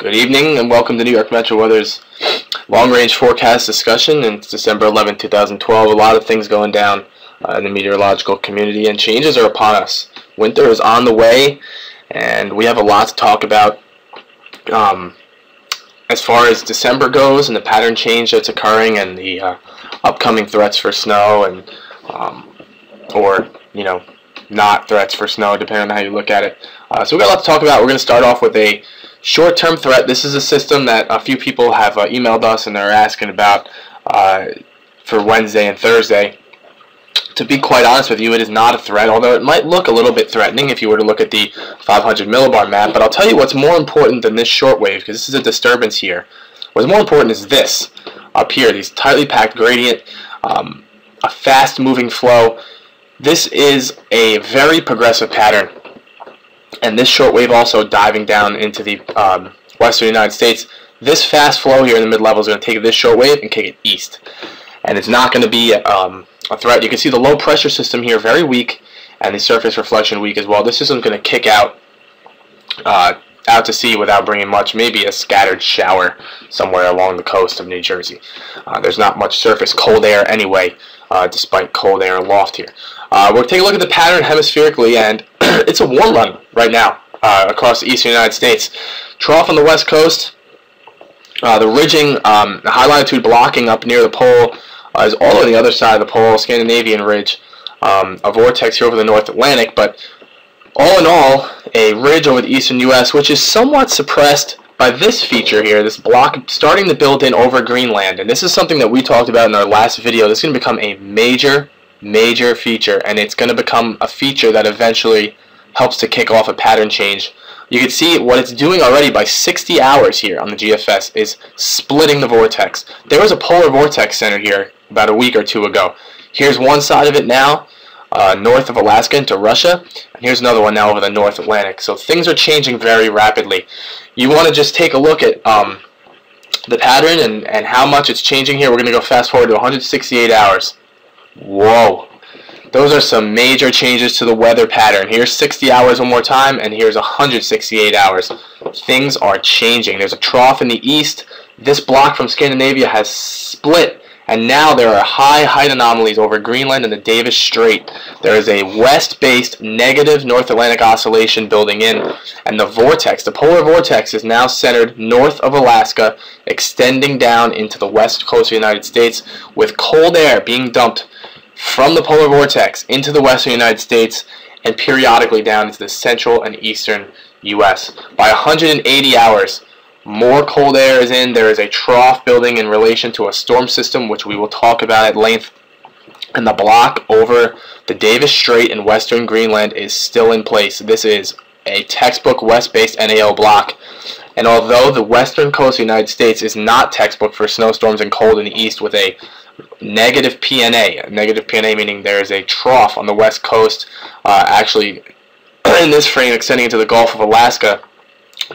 Good evening and welcome to New York Metro Weather's long-range forecast discussion. It's December 11, 2012. A lot of things going down in the meteorological community, and changes are upon us. Winter is on the way, and we have a lot to talk about as far as December goes and the pattern change that's occurring and the upcoming threats for snow and or not threats for snow, depending on how you look at it. So we've got a lot to talk about. We're going to start off with a short-term threat. This is a system that a few people have emailed us and they're asking about for Wednesday and Thursday. To be quite honest with you, it is not a threat, although it might look a little bit threatening if you were to look at the 500 millibar map. But I'll tell you what's more important than this shortwave, because this is a disturbance here. What's more important is this up here, these tightly packed gradient, a fast-moving flow. This is a very progressive pattern, and this shortwave also diving down into the western United States. This fast flow here in the mid-level is going to take this shortwave and kick it east, and it's not going to be a threat. You can see the low pressure system here very weak, and the surface reflection weak as well. This system is going to kick out to sea without bringing much, maybe a scattered shower somewhere along the coast of New Jersey. There's not much surface cold air anyway, despite cold air aloft here. We'll take a look at the pattern hemispherically, and it's a warm run right now across the eastern United States. Trough on the west coast, the ridging, the high latitude blocking up near the pole is all on the other side of the pole, Scandinavian ridge, a vortex here over the North Atlantic, but all in all, a ridge over the eastern U.S., which is somewhat suppressed by this feature here, this block starting to build in over Greenland. And this is something that we talked about in our last video. This is going to become a major feature, and it's going to become a feature that eventually helps to kick off a pattern change. You can see what it's doing already by 60 hours here on the GFS is splitting the vortex. There was a polar vortex center here about a week or two ago. Here's one side of it now, north of Alaska into Russia, and here's another one now over the North Atlantic. So things are changing very rapidly. You want to just take a look at the pattern and how much it's changing here. We're going to go fast forward to 168 hours. Whoa. Those are some major changes to the weather pattern. Here's 60 hours one more time, and here's 168 hours. Things are changing. There's a trough in the east. This block from Scandinavia has split, and now there are high height anomalies over Greenland and the Davis Strait. There is a west-based negative North Atlantic oscillation building in, and the vortex, the polar vortex, is now centered north of Alaska, extending down into the west coast of the United States, with cold air being dumped from the polar vortex into the western United States and periodically down into the central and eastern U.S. By 180 hours, more cold air is in. There is a trough building in relation to a storm system, which we will talk about at length. And the block over the Davis Strait in western Greenland is still in place. This is a textbook west-based NAO block. And although the western coast of the United States is not textbook for snowstorms and cold in the east with a negative PNA, meaning there is a trough on the west coast, actually in this frame extending into the Gulf of Alaska,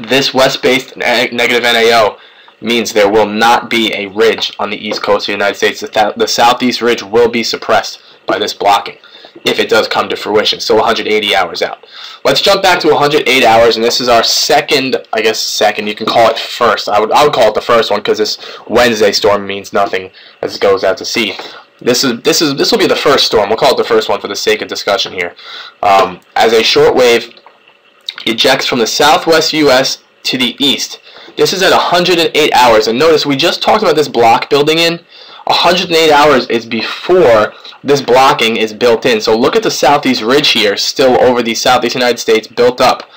this west-based negative NAO means there will not be a ridge on the east coast of the United States. The southeast ridge will be suppressed by this blocking if it does come to fruition. So 180 hours out. Let's jump back to 108 hours, and this is our second, you can call it first. I would call it the first one because this Wednesday storm means nothing as it goes out to sea. This will be the first storm. We'll call it the first one for the sake of discussion here. As a shortwave ejects from the southwest U.S. to the east. This is at 108 hours, and notice we just talked about this block building in. 108 hours is before this blocking is built in. So look at the southeast ridge here, still over the southeast United States, built up.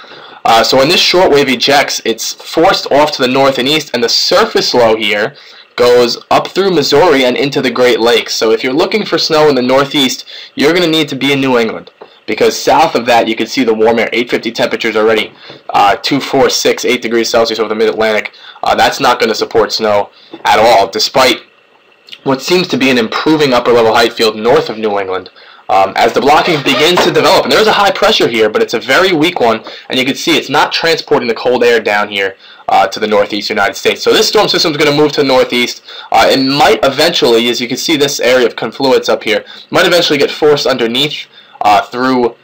So when this shortwave ejects, it's forced off to the north and east, and the surface low here goes up through Missouri and into the Great Lakes. So if you're looking for snow in the northeast, you're going to need to be in New England, because south of that you can see the warm air, 850 temperatures already, 2, 4, 6, 8 degrees Celsius over the mid-Atlantic. That's not going to support snow at all, despite what seems to be an improving upper level height field north of New England. As the blocking begins to develop, and there's a high pressure here, but it's a very weak one, and you can see it's not transporting the cold air down here to the northeast United States. So this storm system is going to move to the northeast. It might eventually, as you can see this area of confluence up here, might eventually get forced underneath through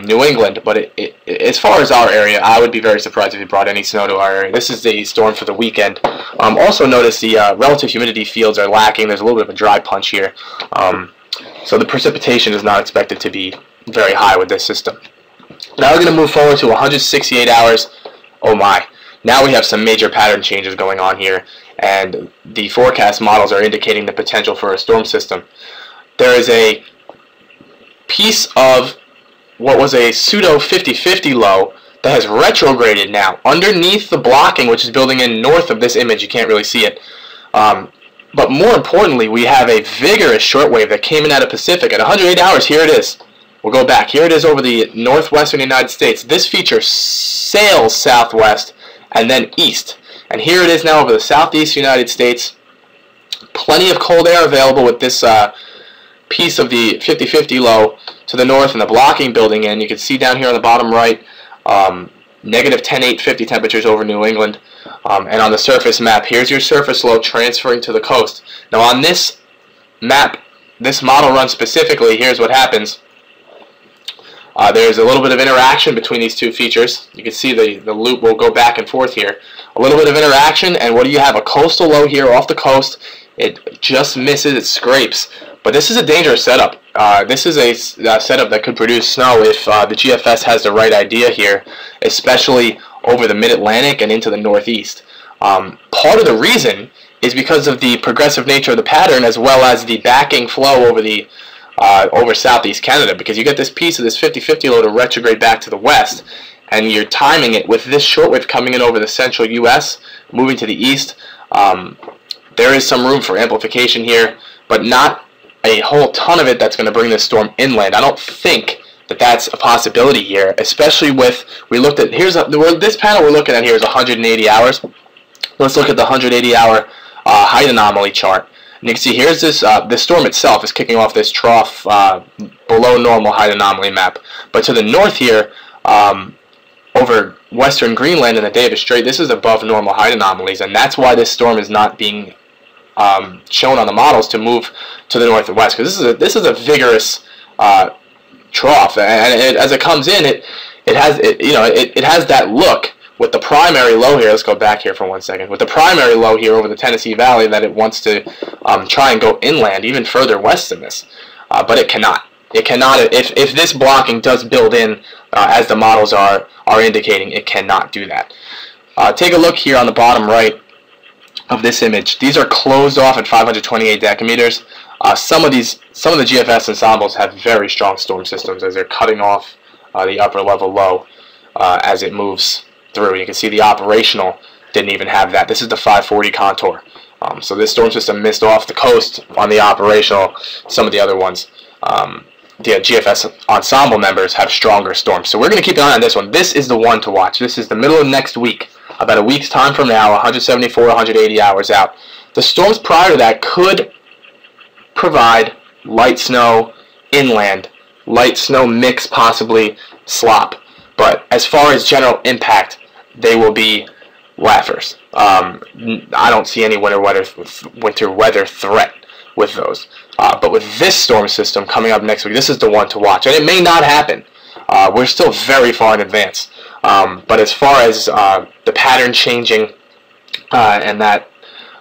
New England, but as far as our area, I would be very surprised if it brought any snow to our area. This is the storm for the weekend. Also notice the relative humidity fields are lacking. There's a little bit of a dry punch here. So the precipitation is not expected to be very high with this system. Now we're going to move forward to 168 hours. Oh my. Now we have some major pattern changes going on here, and the forecast models are indicating the potential for a storm system. There is a piece of what was a pseudo 50-50 low that has retrograded now underneath the blocking, which is building in north of this image. You can't really see it. But more importantly, we have a vigorous shortwave that came in out of Pacific at 108 hours. Here it is. We'll go back. Here it is over the northwestern United States. This feature sails southwest and then east. And here it is now over the southeast United States. Plenty of cold air available with this piece of the 50-50 low to the north and the blocking building in. You can see down here on the bottom right, negative 10,850 temperatures over New England. And on the surface map, here's your surface low transferring to the coast. Now on this map, this model run specifically, here's what happens. There's a little bit of interaction between these two features. You can see the loop will go back and forth here. A little bit of interaction, and what do you have? A coastal low here off the coast. It just misses, it scrapes. But this is a dangerous setup. This is a setup that could produce snow if the GFS has the right idea here, especially over the mid-Atlantic and into the northeast. Part of the reason is because of the progressive nature of the pattern, as well as the backing flow over southeast Canada, because you get this piece of this 50-50 low to retrograde back to the west, and you're timing it with this shortwave coming in over the central U.S., moving to the east. There is some room for amplification here, but not a whole ton of it that's going to bring this storm inland. I don't think that that's a possibility here, especially with, we looked at, this panel we're looking at here is 180 hours. Let's look at the 180-hour height anomaly chart. And you can see here's this, the storm itself is kicking off this trough below normal height anomaly map. But to the north here, over western Greenland and the Davis Strait, this is above normal height anomalies, and that's why this storm is not being shown on the models to move to the north and west, because this is a vigorous trough, and as it comes in, it has that look with the primary low here. Let's go back here for 1 second. With the primary low here over the Tennessee Valley, that it wants to try and go inland even further west than this, but it cannot. It cannot. If this blocking does build in as the models are indicating, it cannot do that. Take a look here on the bottom right of this image. These are closed off at 528 decameters. Some of the GFS ensembles have very strong storm systems as they're cutting off the upper level low as it moves through. You can see the operational didn't even have that. This is the 540 contour. So this storm system missed off the coast on the operational. Some of the other ones, the GFS ensemble members have stronger storms. So we're going to keep an eye on this one. This is the one to watch. This is the middle of next week. About a week's time from now, 174, 180 hours out. The storms prior to that could provide light snow inland, light snow mix, possibly slop. But as far as general impact, they will be laughers. I don't see any winter weather threat with those. But with this storm system coming up next week, this is the one to watch. And it may not happen. We're still very far in advance. But as far as the pattern changing and that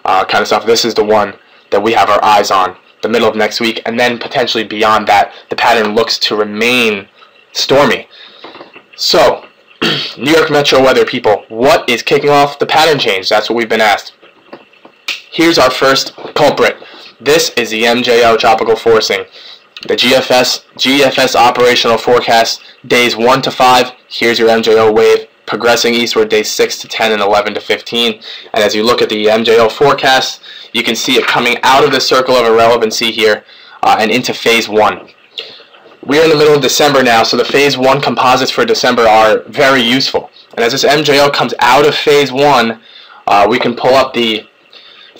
kind of stuff, this is the one that we have our eyes on the middle of next week. And then potentially beyond that, the pattern looks to remain stormy. So, New York Metro weather people, what is kicking off the pattern change? That's what we've been asked. Here's our first culprit. This is the MJO tropical forcing. The GFS operational forecast days 1 to 5. Here's your MJO wave progressing eastward days 6 to 10 and 11 to 15. And as you look at the MJO forecast, you can see it coming out of the circle of irrelevancy here and into phase 1. We're in the middle of December now, so the phase 1 composites for December are very useful. And as this MJO comes out of phase 1, we can pull up the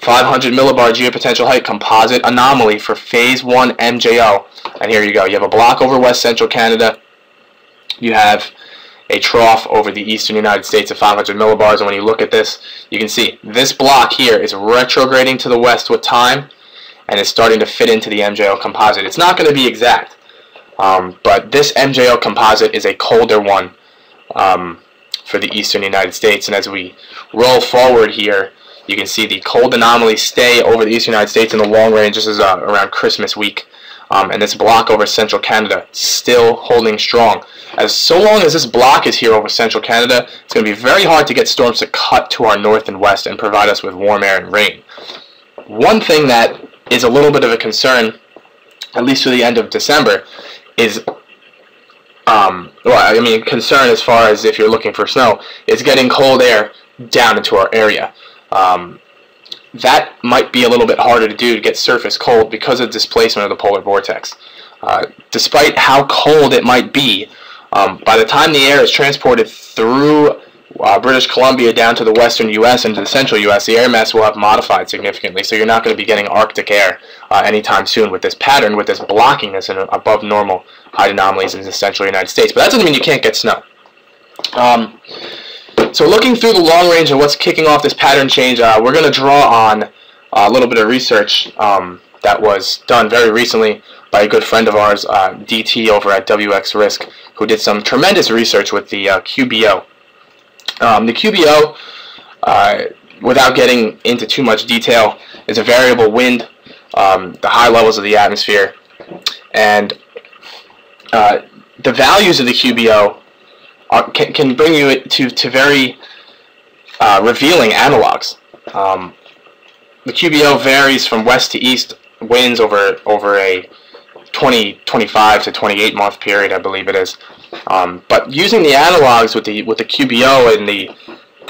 500 millibar geopotential height composite anomaly for phase 1 MJO. And here you go. You have a block over west central Canada. You have a trough over the eastern United States of 500 millibars. And when you look at this, you can see this block here is retrograding to the west with time, and it's starting to fit into the MJO composite. It's not going to be exact. But this MJO composite is a colder one for the eastern United States. And as we roll forward here, you can see the cold anomalies stay over the eastern United States in the long range. This is around Christmas week. And this block over central Canada still holding strong. So long as this block is here over central Canada, it's going to be very hard to get storms to cut to our north and west and provide us with warm air and rain. One thing that is a little bit of a concern, at least through the end of December, is, concern as far as if you're looking for snow, is getting cold air down into our area. That might be a little bit harder to do to get surface cold because of displacement of the polar vortex. Despite how cold it might be, by the time the air is transported through British Columbia down to the western U.S. and to the central U.S., the air mass will have modified significantly, so you're not going to be getting Arctic air anytime soon with this pattern, with this blocking this in above normal height anomalies in the central United States. But that doesn't mean you can't get snow. So looking through the long range and what's kicking off this pattern change, we're going to draw on a little bit of research that was done very recently by a good friend of ours, DT over at WX Risk, who did some tremendous research with the QBO. The QBO, without getting into too much detail, is a variable wind, the high levels of the atmosphere, and the values of the QBO can bring you to very revealing analogs. The QBO varies from west to east winds over a 25 to 28 month period, I believe it is. But using the analogs with the QBO and the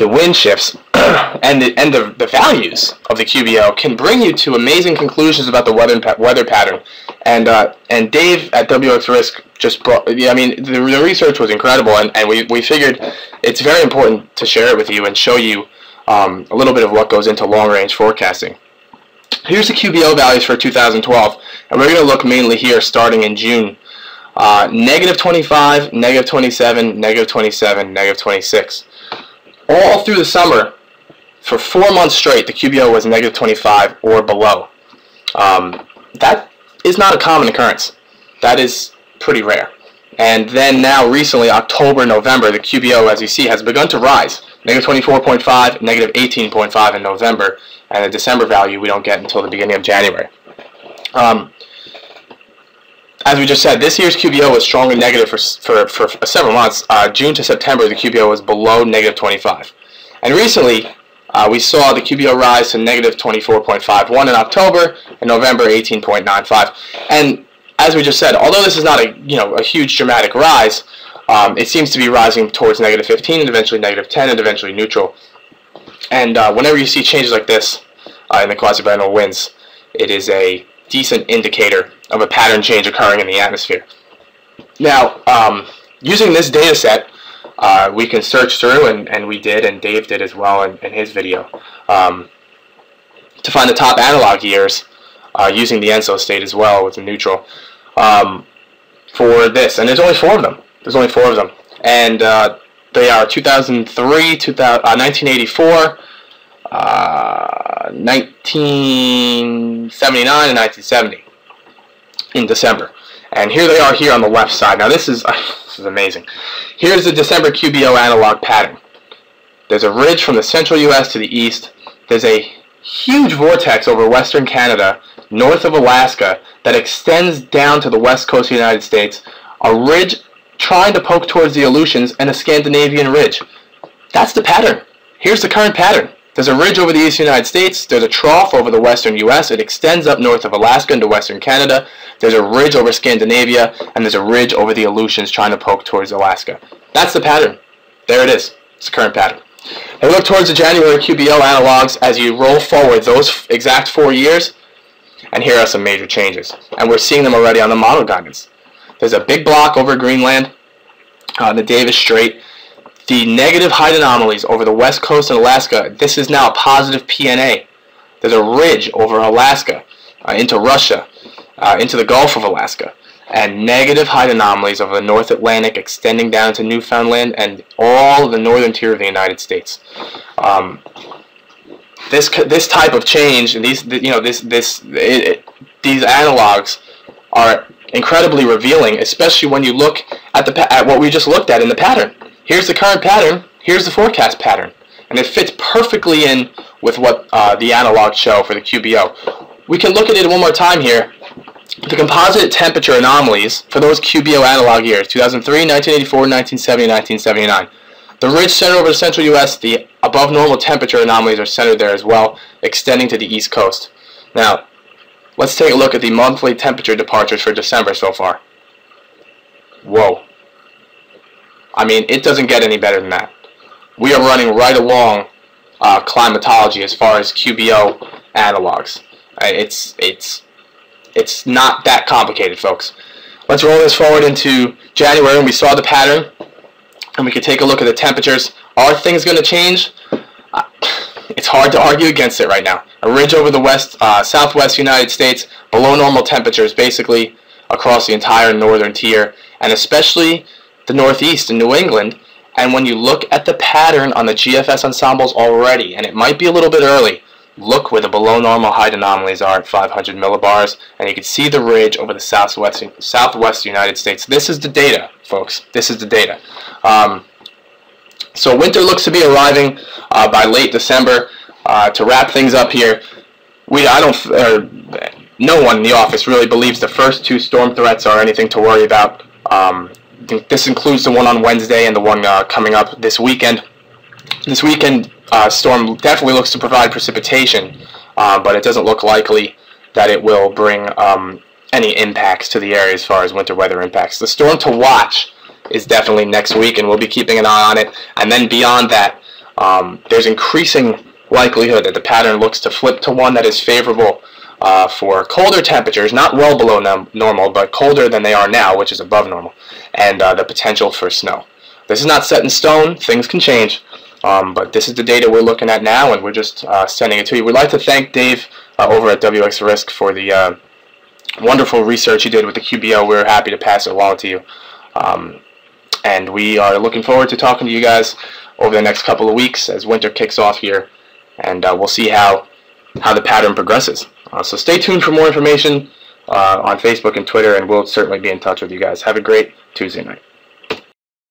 wind shifts and the values of the QBO can bring you to amazing conclusions about the weather pattern. And Dave at WX Risk just brought, the research was incredible, and we figured it's very important to share it with you and show you a little bit of what goes into long-range forecasting. Here's the QBO values for 2012, and we're going to look mainly here starting in June. Negative 25, negative 27, negative 27, negative 26. All through the summer, for 4 months straight, the QBO was negative 25 or below. That is not a common occurrence. That is pretty rare. And then now recently, October, November, the QBO, as you see, has begun to rise. Negative 24.5, negative 18.5 in November, and the December value we don't get until the beginning of January. As we just said, this year's QBO was strongly negative for several months. June to September, the QBO was below negative 25. And recently, we saw the QBO rise to negative 24.51 in October, and November 18.95. And as we just said, although this is not a huge dramatic rise, it seems to be rising towards negative 15 and eventually negative 10 and eventually neutral. And whenever you see changes like this in the quasi-binaural winds, it is a decent indicator of a pattern change occurring in the atmosphere. Now, using this data set, we can search through, and we did, and Dave did as well in his video, to find the top analog years using the ENSO state as well with the neutral for this. And there's only 4 of them. There's only 4 of them. And they are 2003, 1984, 1979, and 1970 in December. And here they are here on the left side. Now this is amazing. Here's the December QBO analog pattern. There's a ridge from the central U.S. to the east. There's a huge vortex over western Canada, north of Alaska, that extends down to the west coast of the United States. A ridge trying to poke towards the Aleutians, and a Scandinavian ridge. That's the pattern. Here's the current pattern. There's a ridge over the eastern United States. There's a trough over the western U.S. It extends up north of Alaska into western Canada. There's a ridge over Scandinavia, and there's a ridge over the Aleutians trying to poke towards Alaska. That's the pattern. There it is. It's the current pattern. And look towards the January QBO analogs as you roll forward those exact 4 years, and here are some major changes. And we're seeing them already on the model guidance. There's a big block over Greenland, the Davis Strait. The negative height anomalies over the west coast and Alaska, this is now a positive PNA. There's a ridge over Alaska, into Russia, into the Gulf of Alaska, and negative height anomalies over the North Atlantic extending down to Newfoundland and all of the northern tier of the United States. This type of change, and these analogs are incredibly revealing, especially when you look at what we just looked at in the pattern. Here's the current pattern, here's the forecast pattern, and it fits perfectly in with what the analogs show for the QBO. We can look at it one more time here. The composite temperature anomalies for those QBO analog years, 2003, 1984, 1970, 1979. The ridge centered over the central U.S., the above normal temperature anomalies are centered there as well, extending to the East Coast. Now, let's take a look at the monthly temperature departures for December so far. Whoa. I mean, it doesn't get any better than that. We are running right along climatology as far as QBO analogs. It's not that complicated, folks. Let's roll this forward into January, and we saw the pattern, and we can take a look at the temperatures. Are things going to change? It's hard to argue against it right now. A ridge over the southwest United States, below normal temperatures basically across the entire northern tier, and especially the northeast in New England. And when you look at the pattern on the GFS ensembles already, and it might be a little bit early, look where the below normal height anomalies are at 500 millibars, and you can see the ridge over the southwest United States. This is the data, folks. This is the data. So winter looks to be arriving by late December. To wrap things up here, no one in the office really believes the first two storm threats are anything to worry about. This includes the one on Wednesday and the one coming up this weekend. This weekend storm definitely looks to provide precipitation, but it doesn't look likely that it will bring any impacts to the area as far as winter weather impacts. The storm to watch is definitely next week, and we'll be keeping an eye on it. And then beyond that, there's increasing likelihood that the pattern looks to flip to one that is favorable for colder temperatures, not well below normal, but colder than they are now, which is above normal, and the potential for snow. This is not set in stone. Things can change, but this is the data we're looking at now, and we're just sending it to you. We'd like to thank Dave over at WX Risk for the wonderful research he did with the QBO. We're happy to pass it along to you. And we are looking forward to talking to you guys over the next couple of weeks as winter kicks off here, and we'll see how the pattern progresses. So stay tuned for more information on Facebook and Twitter, and we'll certainly be in touch with you guys. Have a great Tuesday night.